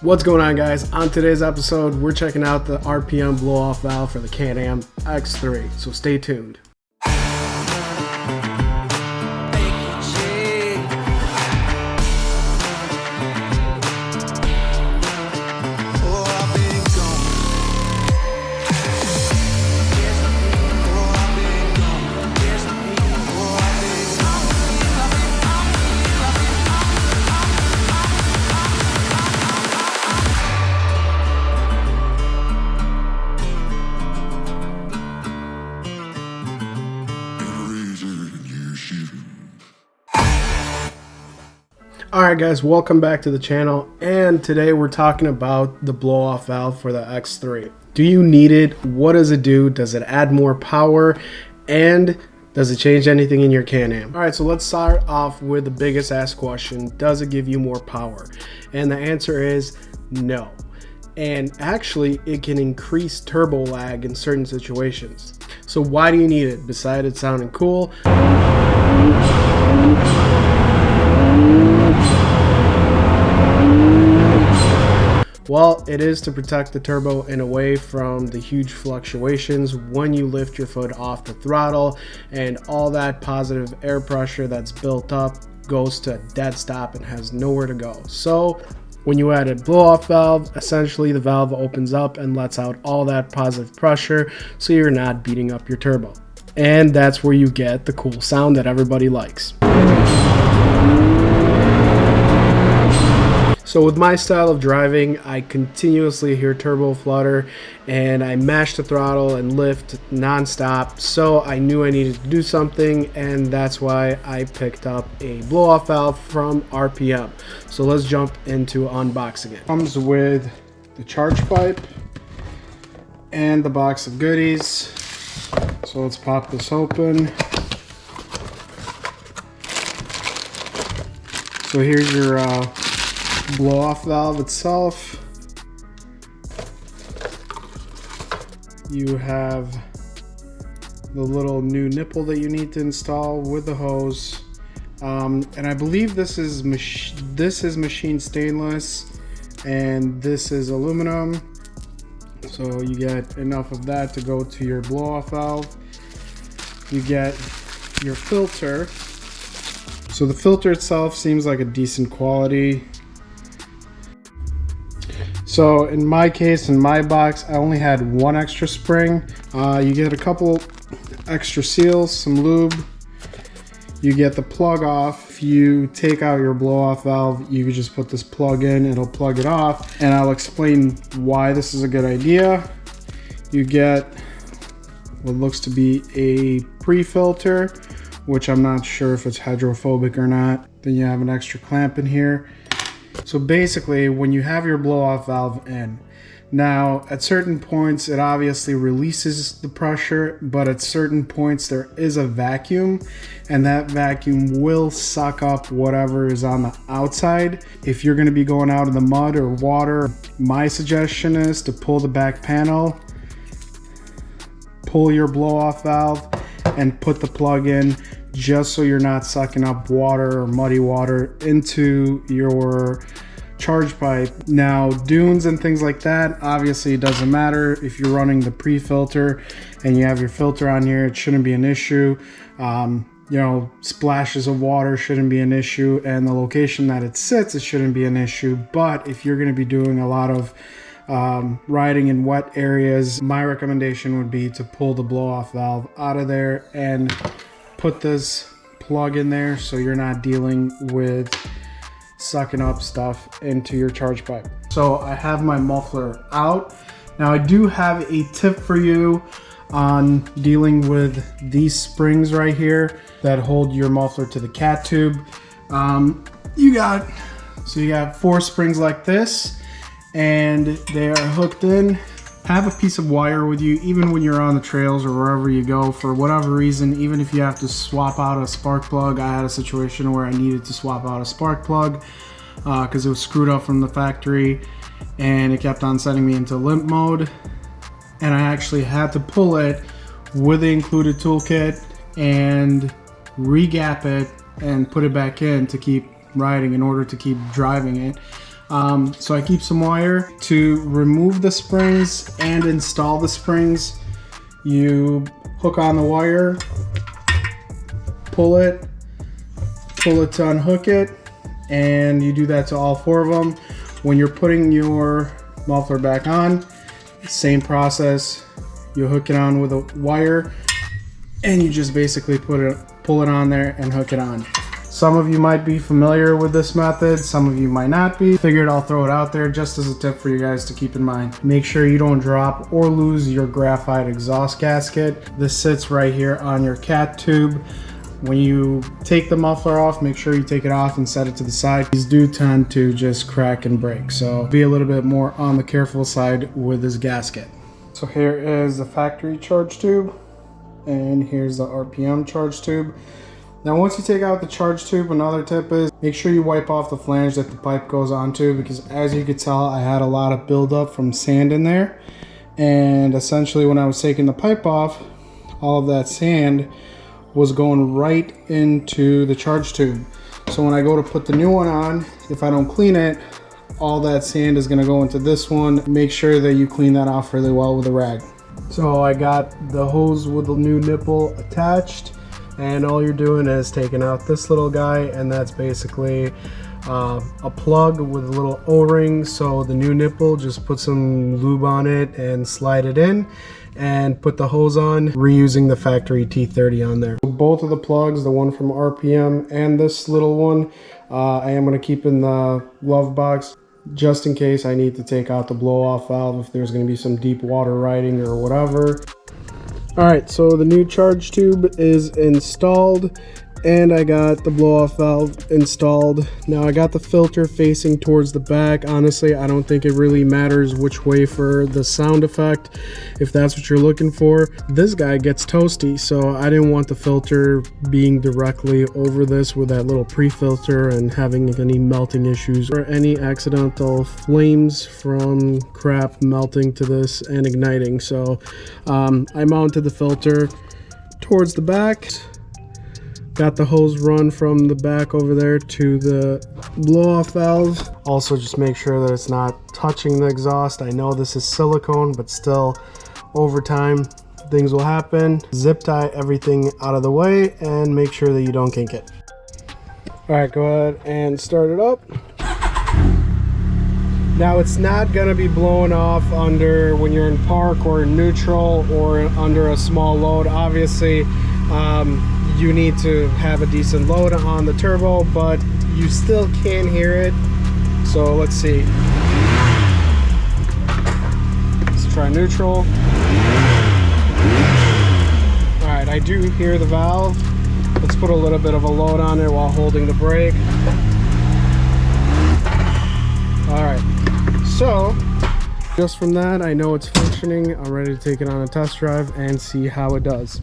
What's going on, guys? On today's episode, we're checking out the RPM blow-off valve for the Can Am X3, so stay tuned. Alright guys, welcome back to the channel, and today we're talking about the blow-off valve for the X3. Do you need it? What does it do? Does it add more power? And does it change anything in your Can Am? Alright, so let's start off with the biggest asked question. Does it give you more power? And the answer is no. And actually, it can increase turbo lag in certain situations. So why do you need it? Besides it sounding cool, well, it is to protect the turbo and away from the huge fluctuations when you lift your foot off the throttle, and all that positive air pressure that's built up goes to a dead stop and has nowhere to go. So when you add a blow-off valve, essentially the valve opens up and lets out all that positive pressure so you're not beating up your turbo. And that's where you get the cool sound that everybody likes. So with my style of driving, I continuously hear turbo flutter, and I mash the throttle and lift non-stop, so I knew I needed to do something, and that's why I picked up a blow-off valve from RPM. So let's jump into unboxing it. Comes with the charge pipe and the box of goodies. So let's pop this open. So here's your blow-off valve itself. You have the little new nipple that you need to install with the hose, and I believe this is machine stainless and this is aluminum, so you get enough of that to go to your blow-off valve. You get your filter. So the filter itself seems like a decent quality. So in my case, in my box, I only had one extra spring. You get a couple extra seals, some lube. You get the plug off. If you take out your blow-off valve, you can just put this plug in, it'll plug it off. And I'll explain why this is a good idea. You get what looks to be a pre-filter, which I'm not sure if it's hydrophobic or not. Then you have an extra clamp in here. So basically, when you have your blow-off valve in, now at certain points it obviously releases the pressure, but at certain points there is a vacuum, and that vacuum will suck up whatever is on the outside. If you're going to be going out in the mud or water, my suggestion is to pull the back panel, pull your blow-off valve, and put the plug in, just so you're not sucking up water or muddy water into your charge pipe. Now, dunes and things like that, obviously it doesn't matter. If you're running the pre-filter and you have your filter on here, it shouldn't be an issue. You know, splashes of water shouldn't be an issue, and the location that it sits, it shouldn't be an issue. But if you're going to be doing a lot of riding in wet areas, my recommendation would be to pull the blow-off valve out of there and put this plug in there so you're not dealing with sucking up stuff into your charge pipe. So I have my muffler out. Now I do have a tip for you on dealing with these springs right here that hold your muffler to the cat tube. You got 4 springs like this, and they are hooked in. Have a piece of wire with you, even when you're on the trails or wherever you go, for whatever reason. Even if you have to swap out a spark plug. I had a situation where I needed to swap out a spark plug because it was screwed up from the factory, and it kept on sending me into limp mode, and I actually had to pull it with the included toolkit and re-gap it and put it back in to keep riding in order to keep driving it. So I keep some wire. To remove the springs and install the springs, you hook on the wire, pull it to unhook it, and you do that to all 4 of them. When you're putting your muffler back on, same process. You hook it on with a wire, and you just basically pull it on there and hook it on. Some of you might be familiar with this method, some of you might not be. Figured I'll throw it out there just as a tip for you guys to keep in mind. Make sure you don't drop or lose your graphite exhaust gasket. This sits right here on your cat tube. When you take the muffler off, make sure you take it off and set it to the side. These do tend to just crack and break, so be a little bit more on the careful side with this gasket. So here is the factory charge tube, and here's the RPM charge tube. Now once you take out the charge tube, another tip is make sure you wipe off the flange that the pipe goes onto, because as you could tell, I had a lot of buildup from sand in there. And essentially when I was taking the pipe off, all of that sand was going right into the charge tube. So when I go to put the new one on, if I don't clean it, all that sand is gonna go into this one. Make sure that you clean that off really well with a rag. So I got the hose with the new nipple attached, and all you're doing is taking out this little guy, and that's basically a plug with a little O-ring. So the new nipple, just put some lube on it and slide it in and put the hose on, reusing the factory T30 on there. Both of the plugs, the one from RPM and this little one, I am going to keep in the glove box just in case I need to take out the blow-off valve if there's going to be some deep water riding or whatever. Alright, so the new charge tube is installed, and I got the blow-off valve installed. Now I got the filter facing towards the back. Honestly, I don't think it really matters which way for the sound effect, if that's what you're looking for. This guy gets toasty, so I didn't want the filter being directly over this with that little pre-filter and having any melting issues or any accidental flames from crap melting to this and igniting. So I mounted the filter towards the back. Got the hose run from the back over there to the blow-off valve. Also, just make sure that it's not touching the exhaust. I know this is silicone, but still, over time, things will happen. Zip tie everything out of the way and make sure that you don't kink it. All right, go ahead and start it up. Now, it's not gonna be blowing off under when you're in park or in neutral or under a small load. Obviously, you need to have a decent load on the turbo, but you still can hear it. So let's see. Let's try neutral. All right, I do hear the valve. Let's put a little bit of a load on it while holding the brake. All right, so just from that, I know it's functioning. I'm ready to take it on a test drive and see how it does.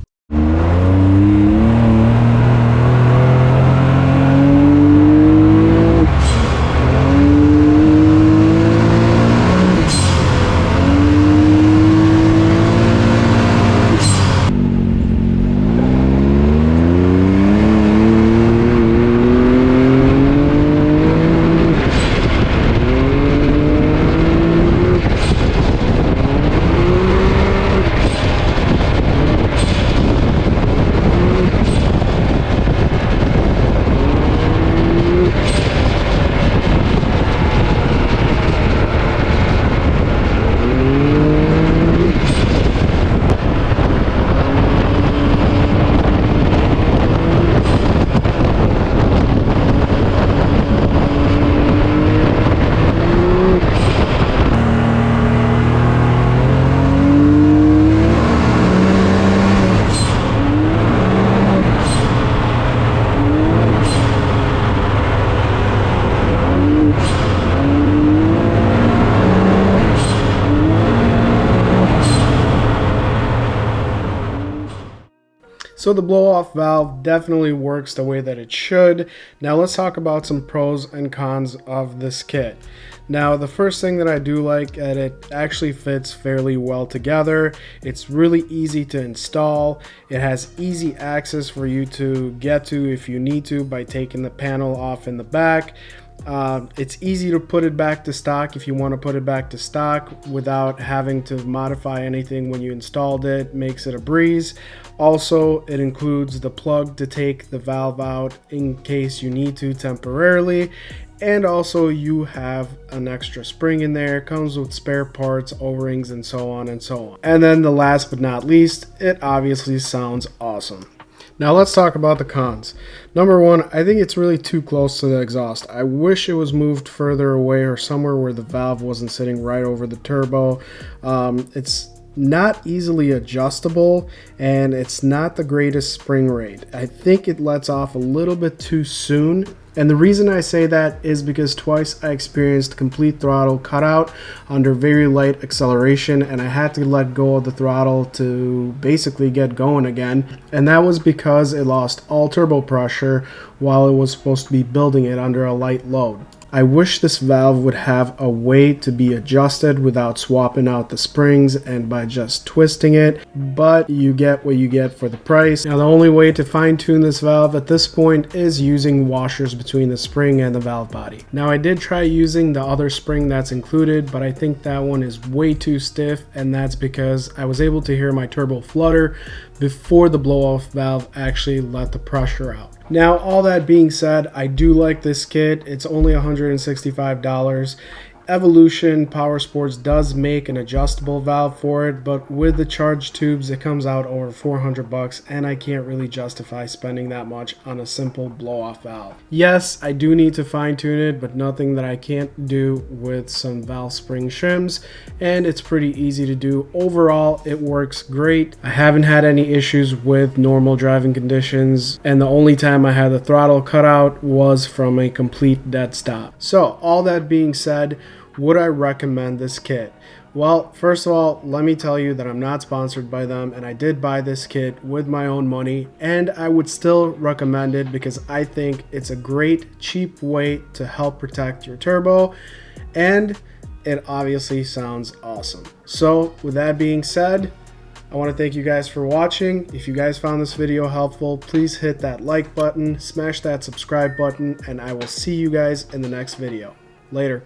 So the blow-off valve definitely works the way that it should. Now let's talk about some pros and cons of this kit. Now the first thing that I do like that it actually fits fairly well together. It's really easy to install. It has easy access for you to get to if you need to by taking the panel off in the back. It's easy to put it back to stock if you want to put it back to stock without having to modify anything when you installed it. Makes it a breeze. Also, it includes the plug to take the valve out in case you need to temporarily. And also you have an extra spring in there, comes with spare parts, O-rings, and so on and so on. And then the last but not least, it obviously sounds awesome. Now let's talk about the cons. Number one, I think it's really too close to the exhaust. I wish it was moved further away or somewhere where the valve wasn't sitting right over the turbo. It's not easily adjustable, and it's not the greatest spring rate. I think it lets off a little bit too soon. And the reason I say that is because twice I experienced complete throttle cutout under very light acceleration, and I had to let go of the throttle to basically get going again. And that was because it lost all turbo pressure while it was supposed to be building it under a light load. I wish this valve would have a way to be adjusted without swapping out the springs and by just twisting it, but you get what you get for the price. Now the only way to fine tune this valve at this point is using washers between the spring and the valve body. Now I did try using the other spring that's included, but I think that one is way too stiff, and that's because I was able to hear my turbo flutter before the blow-off valve actually let the pressure out. Now, all that being said, I do like this kit. It's only $165. Evolution Powersports does make an adjustable valve for it, but with the charge tubes it comes out over 400 bucks, and I can't really justify spending that much on a simple blow-off valve. Yes, I do need to fine-tune it, but nothing that I can't do with some valve spring shims, and it's pretty easy to do. Overall, it works great. I haven't had any issues with normal driving conditions, and the only time I had the throttle cut out was from a complete dead stop. So, all that being said, would I recommend this kit? Well, first of all, let me tell you that I'm not sponsored by them, and I did buy this kit with my own money, and I would still recommend it because I think it's a great, cheap way to help protect your turbo, and it obviously sounds awesome. So, with that being said, I want to thank you guys for watching. If you guys found this video helpful, please hit that like button, smash that subscribe button, and I will see you guys in the next video. Later.